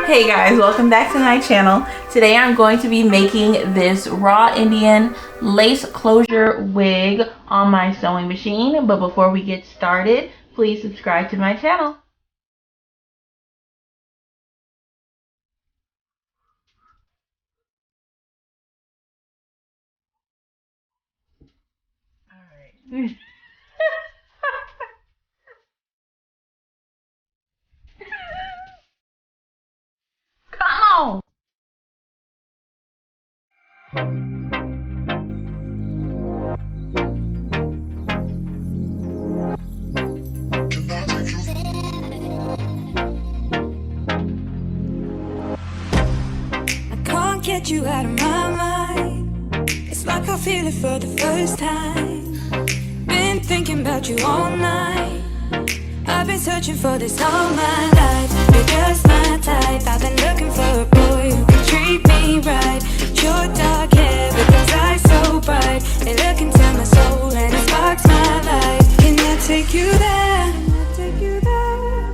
Hey guys, welcome back to my channel. Today I'm going to be making this raw Indian lace closure wig on my sewing machine. But before we get started, please subscribe to my channel. Alright. Come on! Get you out of my mind. It's like I feel it for the first time. Been thinking about you all night. I've been searching for this all my life. You're just my type. I've been looking for a boy who can treat me right. Your dark hair with those eyes so bright. They look into my soul and it sparks my life. Can I take you there?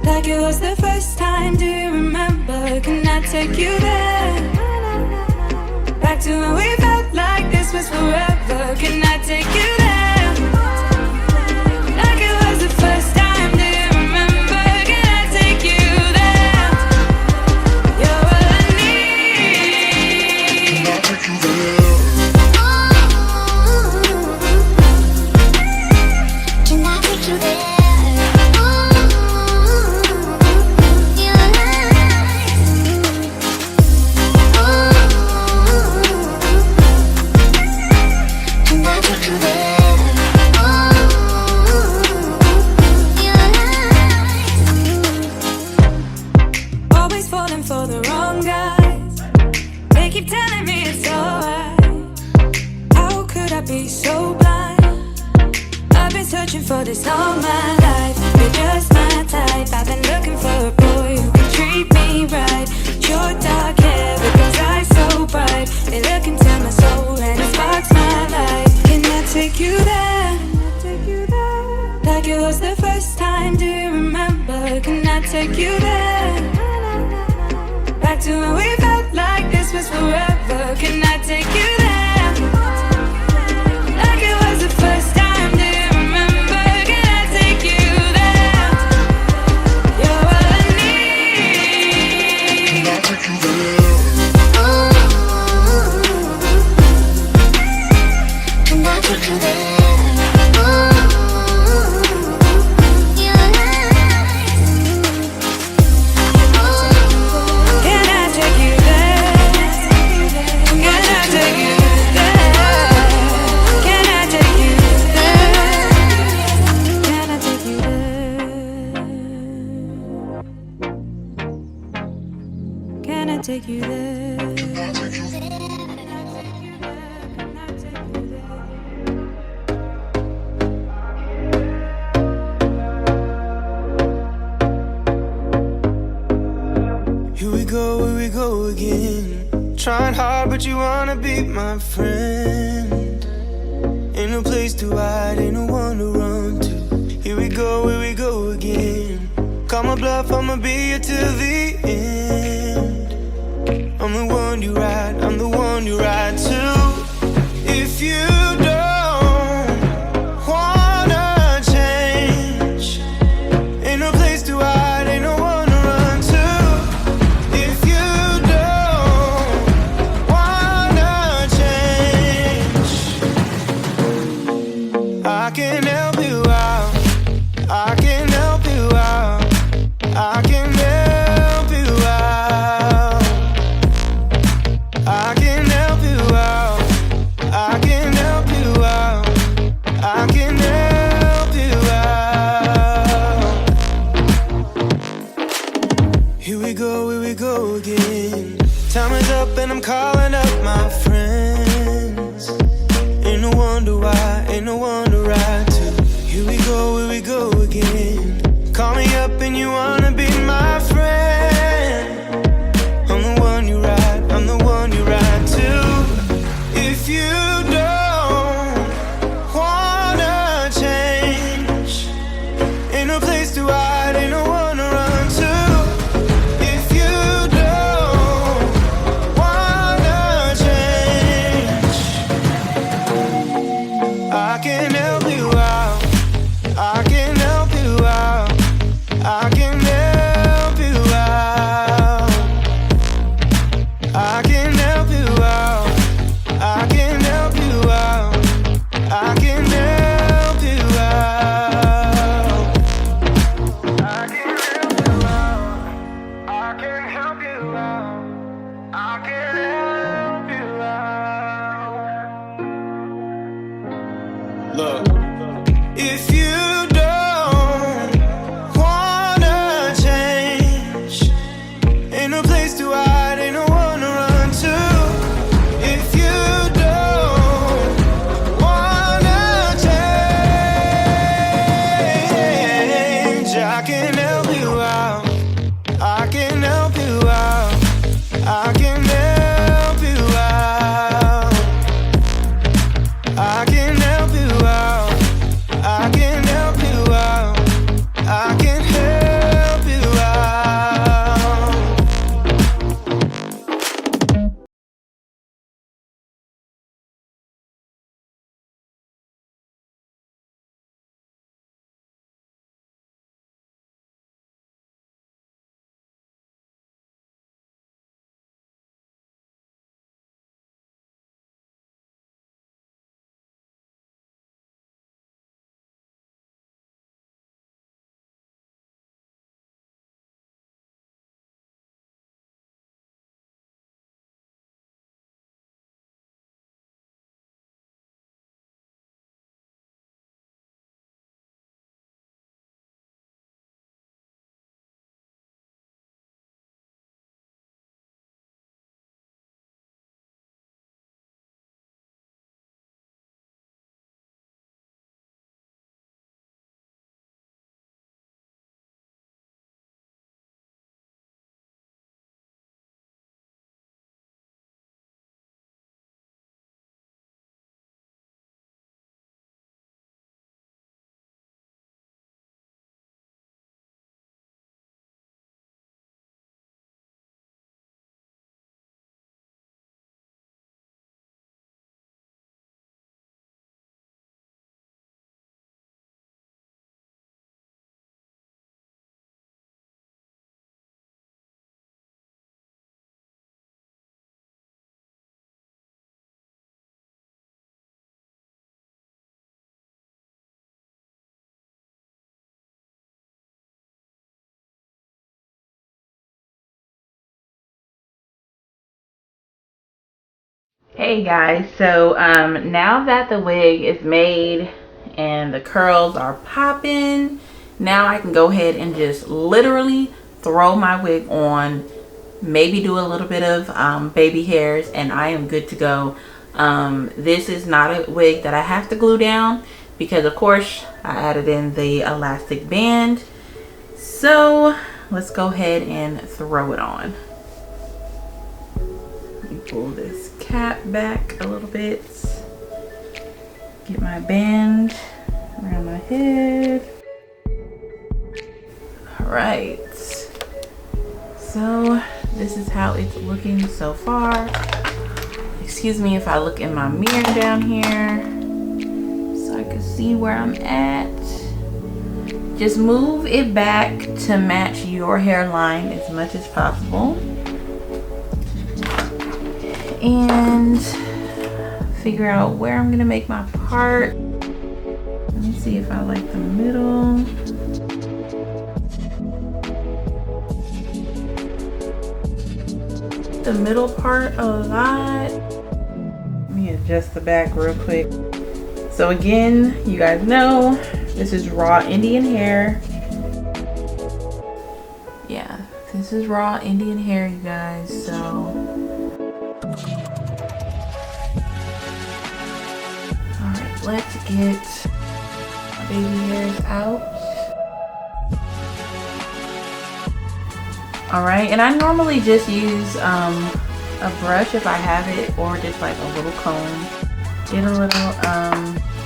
Like it was the first time, do you remember? Can I take you there? Back to when we felt like this was forever. Can I take you there? Like it was the first time, do you remember? Can I take you there? You're all I need. Can I take you there? Can I take you there? For the wrong guys, they keep telling me it's alright. How could I be so blind? I've been searching for this all my life. You're just my type. I've been looking for a boy who can treat me right. Your dark hair with those eyes so bright. They look into my soul and it sparks my life. Can I take you there? Like it was the first time, do you remember? Can I take you there? Back to when we felt like this was forever. Can I take you there? Like it was the first time, do you remember? Can I take you there? You're all I need. Can I take you there? Can I take you there? Take you there. Here we go again. Trying hard, but you wanna be my friend. Ain't no place to hide, ain't no one to run to. Here we go again. Call my bluff, I'ma be here till the end. I'm the one you ride, I'm the one you ride to. If you don't wanna change, ain't no place to hide, ain't no one to run to. If you don't wanna change, I can help you out, I can help you out, I can help you out. I can help you out. I can help you out. I can help you out. Here we go again. Time is up and I'm calling up my friends. Ain't no wonder why, ain't no one to ride to. Here we go again. Call me up and you wanna be my friend. I'm the one you ride, I'm the one you ride to. If you don't wanna change, ain't no place to hide, ain't no one to run to. If you don't Look, if you don't wanna change, ain't no place to hide, ain't no one to run to. If you don't wanna change, I can help you out. I can help you out. I can help you out. I can help you out. I can help you out. I can help you out. Hey guys, so now that the wig is made and the curls are popping, now I can go ahead and just literally throw my wig on, maybe do a little bit of baby hairs, and I am good to go. This is not a wig that I have to glue down because of course I added in the elastic band. So let's go ahead and throw it on. Let me pull this cap back a little bit, get my band around my head. All right, so this is how it's looking so far. Excuse me if I look in my mirror down here so I can see where I'm at. Just move it back to match your hairline as much as possible. And figure out where I'm gonna make my part. Let me see if I like the middle. The middle part a lot. Let me adjust the back real quick. So again, you guys know this is raw Indian hair. Yeah, this is raw Indian hair, you guys. So let's get my baby hairs out. Alright, and I normally just use a brush if I have it, or just like a little comb. Get a little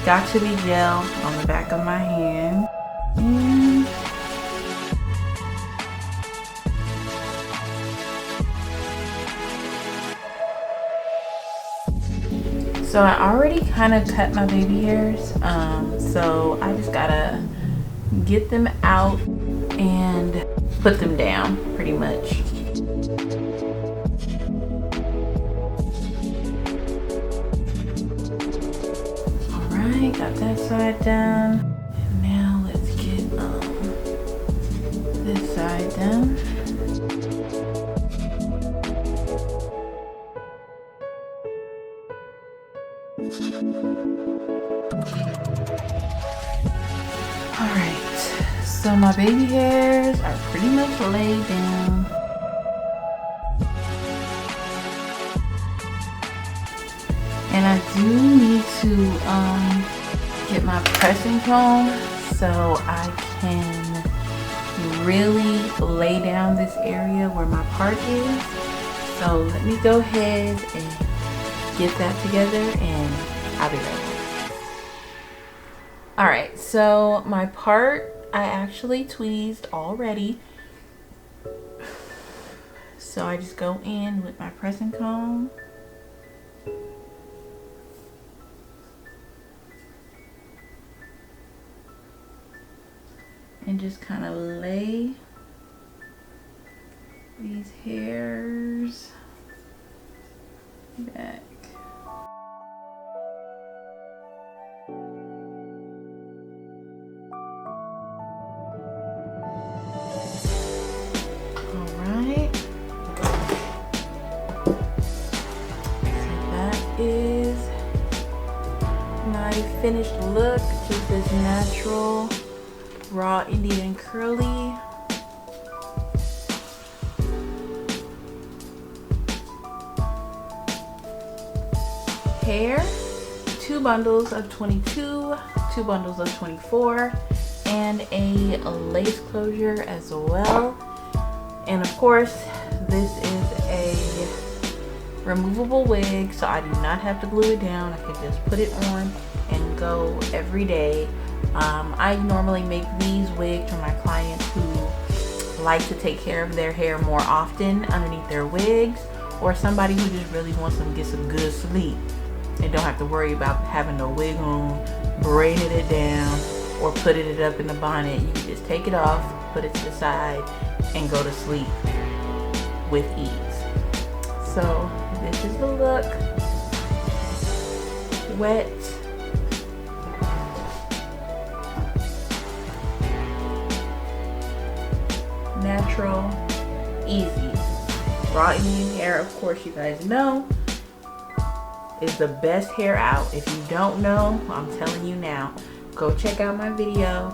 got to be gel on the back of my hand. And so I already kind of cut my baby hairs, so I just gotta get them out and put them down pretty much. Alright, got that side done. And now let's get this side done. Alright, so my baby hairs are pretty much laid down. And I do need to get my pressing comb so I can really lay down this area where my part is. So let me go ahead and get that together and I'll be right back. Alright, so my part I actually tweezed already. So I just go in with my pressing comb. And just kind of lay these hairs back. Alright. So that is my finished look. Just this natural raw Indian curly. Hair, 2 bundles of 22, 2 bundles of 24, and a lace closure as well. And of course, this is a removable wig, so I do not have to glue it down. I can just put it on and go every day. I normally make these wigs for my clients who like to take care of their hair more often underneath their wigs, or somebody who just really wants them to get some good sleep and don't have to worry about having no wig on, braiding it down, or putting it up in the bonnet. You can just take it off, put it to the side, and go to sleep with ease. So this is the look. Wet. Natural, easy. Raw Indian hair, of course, you guys know, is the best hair out. If you don't know, I'm telling you now. Go check out my video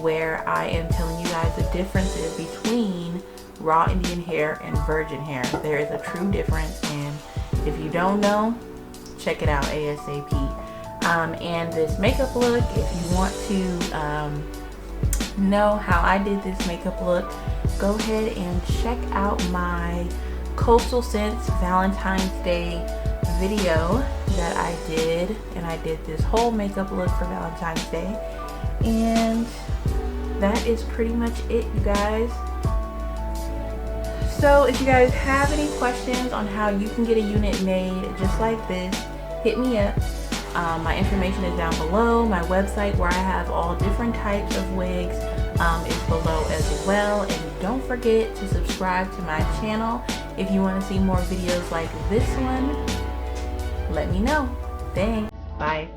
where I am telling you guys the differences between raw Indian hair and virgin hair. There is a true difference, and if you don't know, check it out ASAP. And this makeup look, if you want to know how I did this makeup look, go ahead and check out my Coastal Scents Valentine's Day video that I did, and I did this whole makeup look for Valentine's Day. And that is pretty much it, you guys. So if you guys have any questions on how you can get a unit made just like this, hit me up. My information is down below. My website where I have all different types of wigs is below as well. And don't forget to subscribe to my channel if you want to see more videos like this one. Let me know. Thanks. Bye.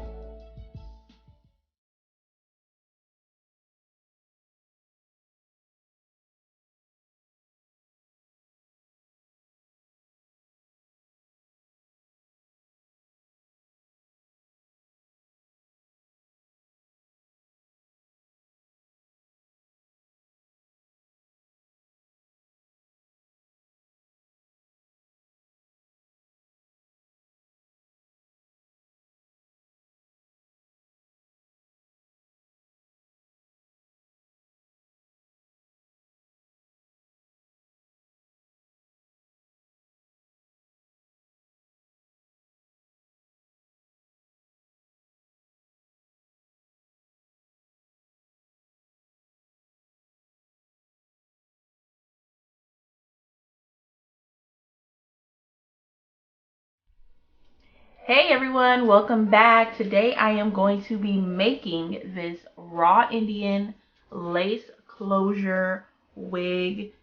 Hey everyone, welcome back. Today I am going to be making this raw Indian lace closure wig.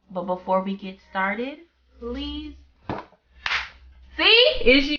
But before we get started, please see, is you